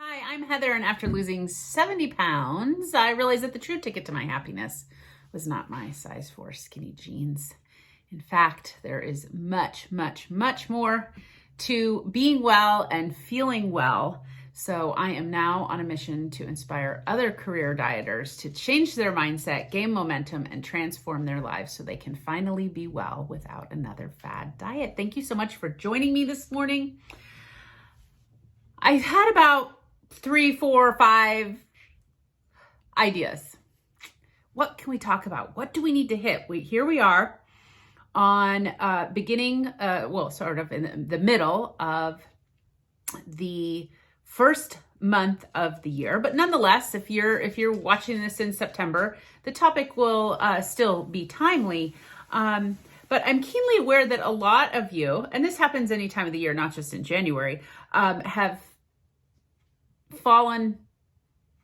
Hi, I'm Heather, and after losing 70 pounds, I realized that the true ticket to my happiness was not my size 4 skinny jeans. In fact, there is much, much, much more to being well and feeling well. So I am now on a mission to inspire other career dieters to change their mindset, gain momentum, and transform their lives so they can finally be well without another fad diet. Thank you so much for joining me this morning. I've had about 3, 4, 5 ideas. What can we talk about? What do we need to hit? Here we are on sort of in the middle of the first month of the year. But nonetheless, if you're watching this in September, the topic will still be timely. But I'm keenly aware that a lot of you, and this happens any time of the year, not just in January, have fallen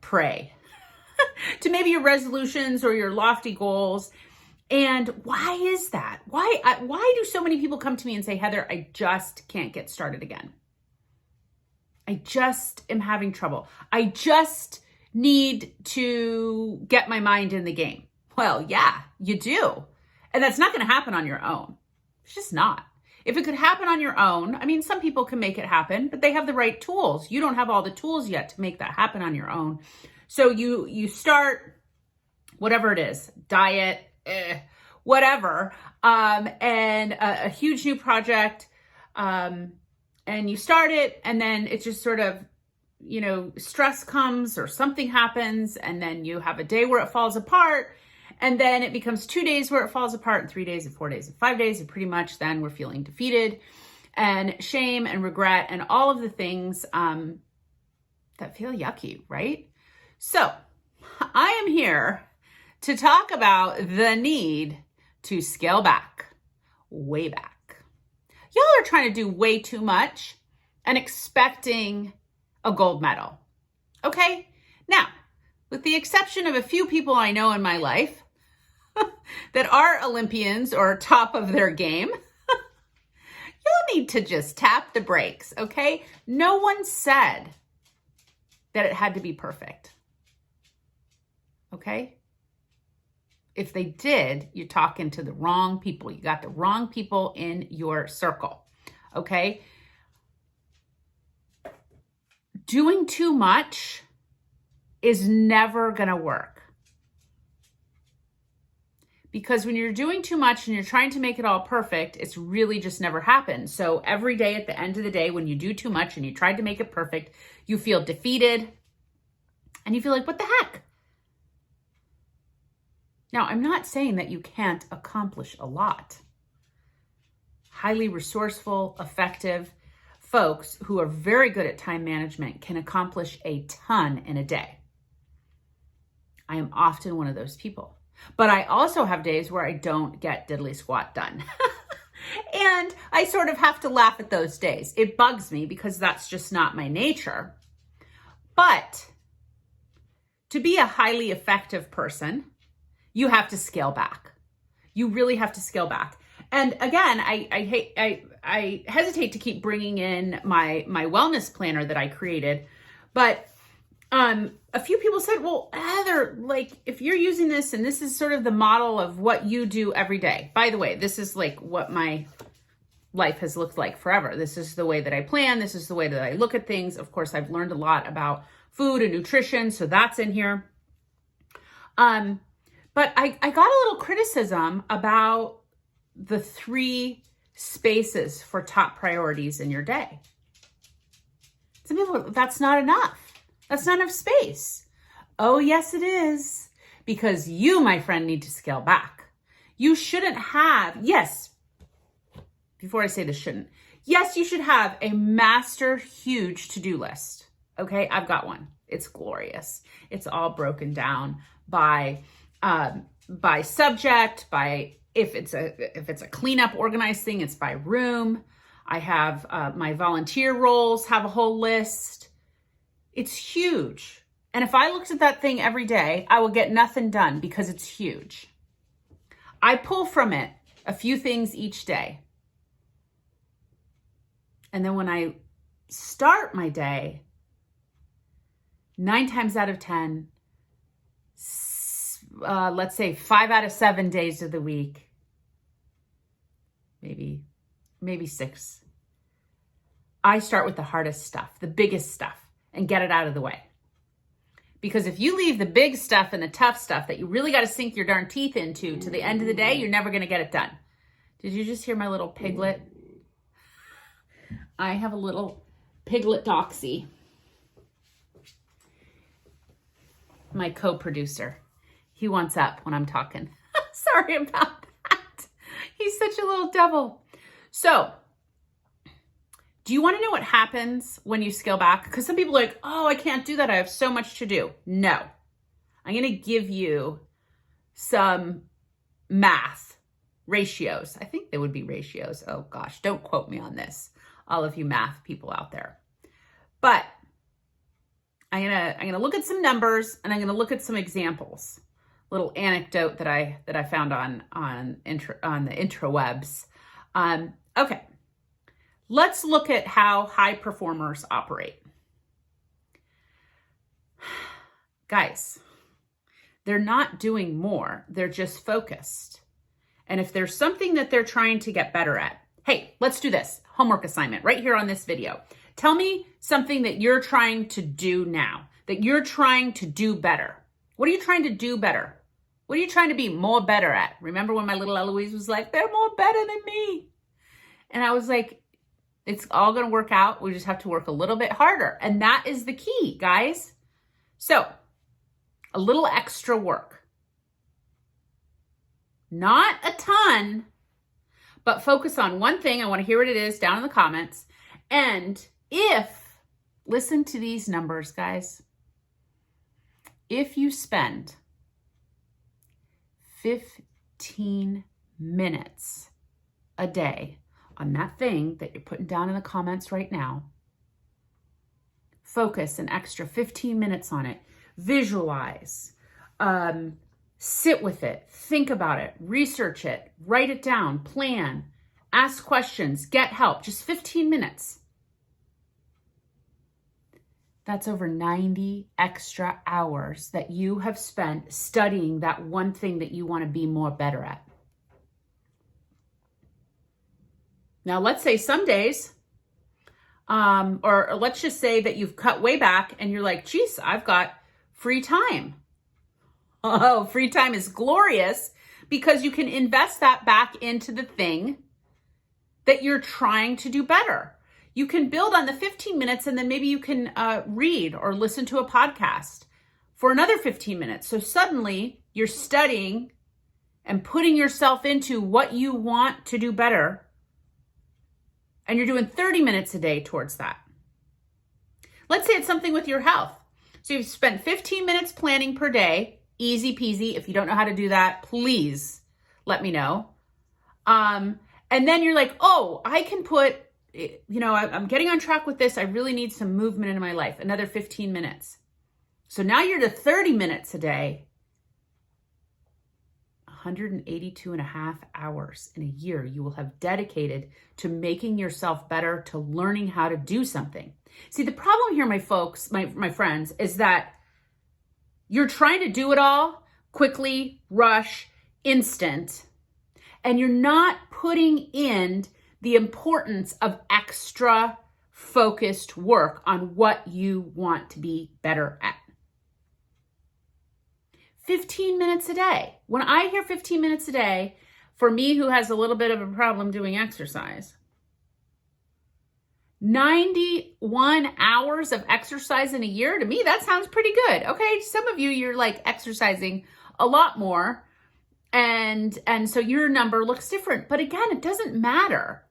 prey to maybe your resolutions or your lofty goals. And why is that? Why do so many people come to me and say, Heather, I just can't get started again. I just am having trouble. I just need to get my mind in the game. Well, yeah, you do. And that's not going to happen on your own. It's just not. If it could happen on your own, I mean, some people can make it happen, but they have the right tools. You don't have all the tools yet to make that happen on your own. So you start, whatever it is, diet, whatever, and a huge new project, and you start it, and then it just sort of, stress comes or something happens, and then you have a day where it falls apart. And then it becomes 2 days where it falls apart, and 3 days and 4 days and 5 days. And pretty much then we're feeling defeated and shame and regret and all of the things that feel yucky, right? So I am here to talk about the need to scale back, way back. Y'all are trying to do way too much and expecting a gold medal. Okay? Now, with the exception of a few people I know in my life that are Olympians or top of their game, you'll need to just tap the brakes, okay? No one said that it had to be perfect, okay? If they did, you're talking to the wrong people. You got the wrong people in your circle, okay? Doing too much is never going to work. Because when you're doing too much and you're trying to make it all perfect, it's really just never happened. So every day at the end of the day, when you do too much and you tried to make it perfect, you feel defeated and you feel like, what the heck? Now, I'm not saying that you can't accomplish a lot. Highly resourceful, effective folks who are very good at time management can accomplish a ton in a day. I am often one of those people. But I also have days where I don't get diddly squat done. And I sort of have to laugh at those days. It bugs me because that's just not my nature. But to be a highly effective person, you have to scale back. You really have to scale back. And again, I hesitate to keep bringing in my wellness planner that I created, but a few people said, well, Heather, like if you're using this and this is sort of the model of what you do every day. By the way, this is like what my life has looked like forever. This is the way that I plan. This is the way that I look at things. Of course, I've learned a lot about food and nutrition, so that's in here. But I got a little criticism about the 3 spaces for top priorities in your day. Some people, that's not enough. That's not enough space. Oh, yes, it is. Because you, my friend, need to scale back. You shouldn't have, yes, before I say this shouldn't, yes, you should have a master huge to-do list. Okay, I've got one. It's glorious. It's all broken down by subject, by if it's a cleanup organized thing, it's by room. I have my volunteer roles have a whole list. It's huge. And if I looked at that thing every day, I would get nothing done because it's huge. I pull from it a few things each day. And then when I start my day, 9 times out of 10, let's say 5 out of 7 days of the week, maybe 6, I start with the hardest stuff, the biggest stuff, and get it out of the way. Because if you leave the big stuff and the tough stuff that you really got to sink your darn teeth into to the end of the day, you're never going to get it done. Did you just hear my little piglet? I have a little piglet doxy. My co-producer. He wants up when I'm talking. Sorry about that. He's such a little devil. So, do you want to know what happens when you scale back? Because some people are like, oh, I can't do that. I have so much to do. No. I'm going to give you some math ratios. I think they would be ratios. Oh gosh, don't quote me on this, all of you math people out there. But I'm gonna look at some numbers and I'm gonna look at some examples. Little anecdote that I found on the intrawebs. Okay. Let's look at how high performers operate. Guys, they're not doing more. They're just focused. And if there's something that they're trying to get better at, hey, let's do this. Homework assignment right here on this video. Tell me something that you're trying to do now, that you're trying to do better. What are you trying to do better? What are you trying to be more better at? Remember when my little Eloise was like, they're more better than me. And I was like, it's all going to work out. We just have to work a little bit harder. And that is the key, guys. So, a little extra work. Not a ton, but focus on one thing. I want to hear what it is down in the comments. And listen to these numbers, guys. If you spend 15 minutes a day on that thing that you're putting down in the comments right now, focus an extra 15 minutes on it, visualize, sit with it, think about it, research it, write it down, plan, ask questions, get help, just 15 minutes. That's over 90 extra hours that you have spent studying that one thing that you want to be more better at. Now, let's say some days, or let's just say that you've cut way back and you're like, geez, I've got free time. Oh, free time is glorious because you can invest that back into the thing that you're trying to do better. You can build on the 15 minutes and then maybe you can read or listen to a podcast for another 15 minutes. So suddenly you're studying and putting yourself into what you want to do better. And you're doing 30 minutes a day towards that. Let's say it's something with your health. So you've spent 15 minutes planning per day, easy peasy. If you don't know how to do that, please let me know. And then you're like, oh, I can put, I'm getting on track with this. I really need some movement in my life. Another 15 minutes. So now you're to 30 minutes a day. 182 and a half hours in a year you will have dedicated to making yourself better, to learning how to do something. See, the problem here, my folks, my friends, is that you're trying to do it all quickly, rush, instant, and you're not putting in the importance of extra focused work on what you want to be better at. 15 minutes a day. When I hear 15 minutes a day, for me who has a little bit of a problem doing exercise, 91 hours of exercise in a year, to me, that sounds pretty good. Okay, some of you, you're like exercising a lot more, and so your number looks different. But again, it doesn't matter.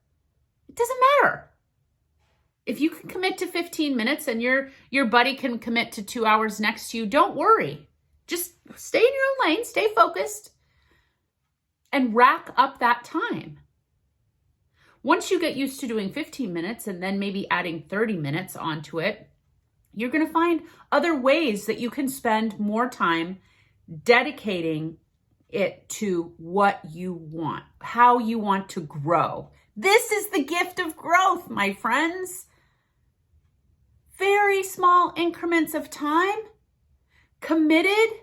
It doesn't matter. If you can commit to 15 minutes and your buddy can commit to 2 hours next to you, don't worry. Just stay in your own lane, stay focused, and rack up that time. Once you get used to doing 15 minutes and then maybe adding 30 minutes onto it, you're going to find other ways that you can spend more time dedicating it to what you want, how you want to grow. This is the gift of growth, my friends. very small increments of time, committed,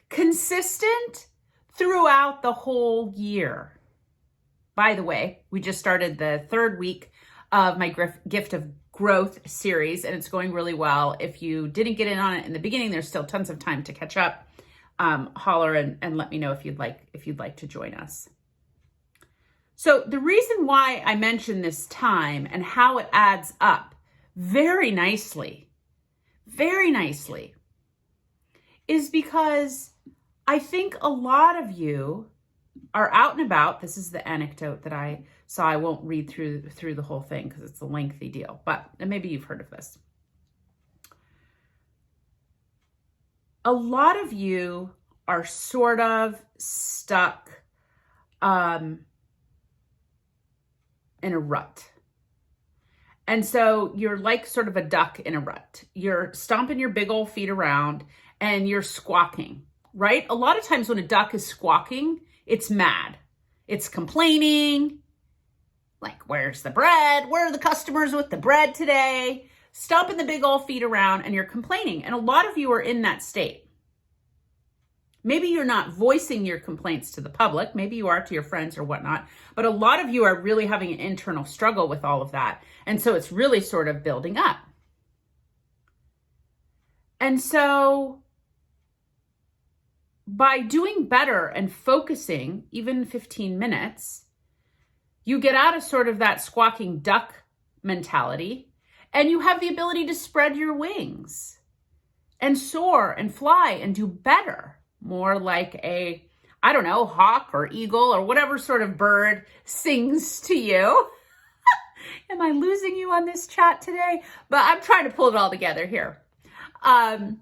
consistent throughout the whole year. By the way, we just started the 3rd week of my Gift of Growth series, and it's going really well. If you didn't get in on it in the beginning, there's still tons of time to catch up. Holler and let me know if you'd like to join us. So the reason why I mention this time and how it adds up very nicely, is because I think a lot of you are out and about. This is the anecdote that I saw. I won't read through the whole thing because it's a lengthy deal, but maybe you've heard of this. A lot of you are sort of stuck in a rut. And so you're like sort of a duck in a rut. You're stomping your big old feet around and you're squawking, right? A lot of times when a duck is squawking, it's mad. It's complaining, like, where's the bread? Where are the customers with the bread today? Stomping the big old feet around and you're complaining. And a lot of you are in that state. Maybe you're not voicing your complaints to the public. Maybe you are to your friends or whatnot. But a lot of you are really having an internal struggle with all of that. And so it's really sort of building up. And so by doing better and focusing, even 15 minutes, you get out of sort of that squawking duck mentality, and you have the ability to spread your wings and soar and fly and do better, more like a, I don't know, hawk or eagle or whatever sort of bird sings to you. Am I losing you on this chat today? But I'm trying to pull it all together here. And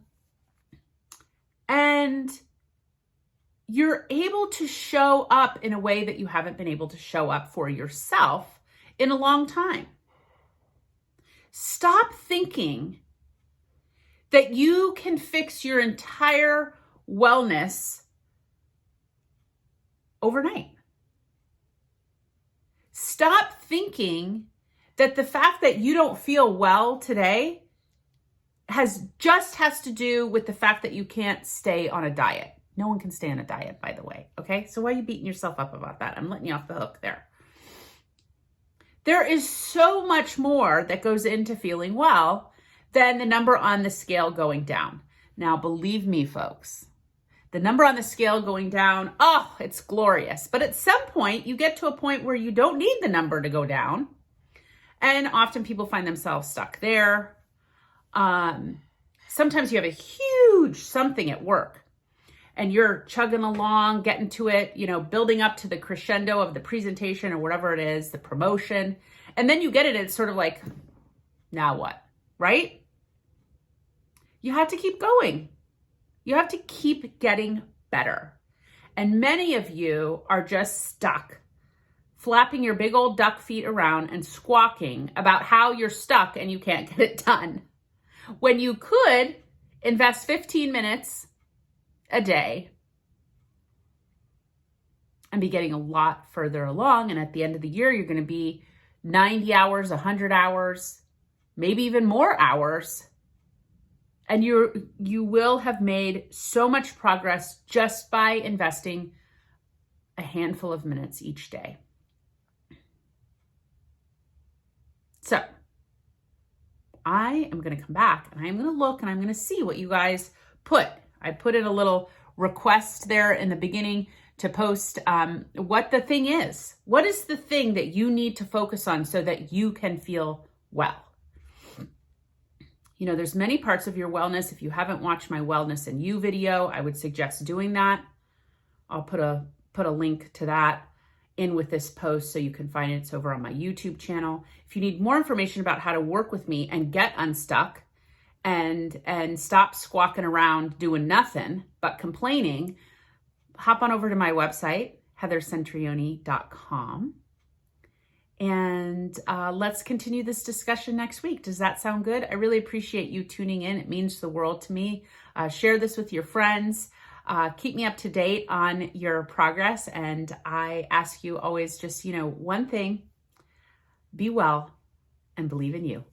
you're able to show up in a way that you haven't been able to show up for yourself in a long time. Stop thinking that you can fix your entire wellness overnight. Stop thinking that the fact that you don't feel well today has to do with the fact that you can't stay on a diet. No one can stay on a diet, by the way. Okay. So why are you beating yourself up about that? I'm letting you off the hook there. There is so much more that goes into feeling well than the number on the scale going down. Now, believe me, folks, the number on the scale going down, oh, it's glorious. But at some point, you get to a point where you don't need the number to go down. And often people find themselves stuck there. Sometimes you have a huge something at work and you're chugging along, getting to it, building up to the crescendo of the presentation or whatever it is, the promotion. And then you get it. It's sort of like, now what, right? You have to keep going. You have to keep getting better. And many of you are just stuck, flapping your big old duck feet around and squawking about how you're stuck and you can't get it done. When you could invest 15 minutes a day and be getting a lot further along. And at the end of the year, you're going to be 90 hours, 100 hours, maybe even more hours. And you will have made so much progress just by investing a handful of minutes each day. So I am going to come back and I'm going to look and I'm going to see what you guys put. I put in a little request there in the beginning to post what the thing is. What is the thing that you need to focus on so that you can feel well? There's many parts of your wellness. If you haven't watched my Wellness and You video, I would suggest doing that. I'll put a link to that in with this post so you can find it. It's over on my YouTube channel. If you need more information about how to work with me and get unstuck and stop squawking around doing nothing but complaining, hop on over to my website, heathercentrioni.com. And let's continue this discussion next week. Does that sound good? I really appreciate you tuning in. It means the world to me. Share this with your friends. Keep me up to date on your progress. And I ask you always just, one thing, be well and believe in you.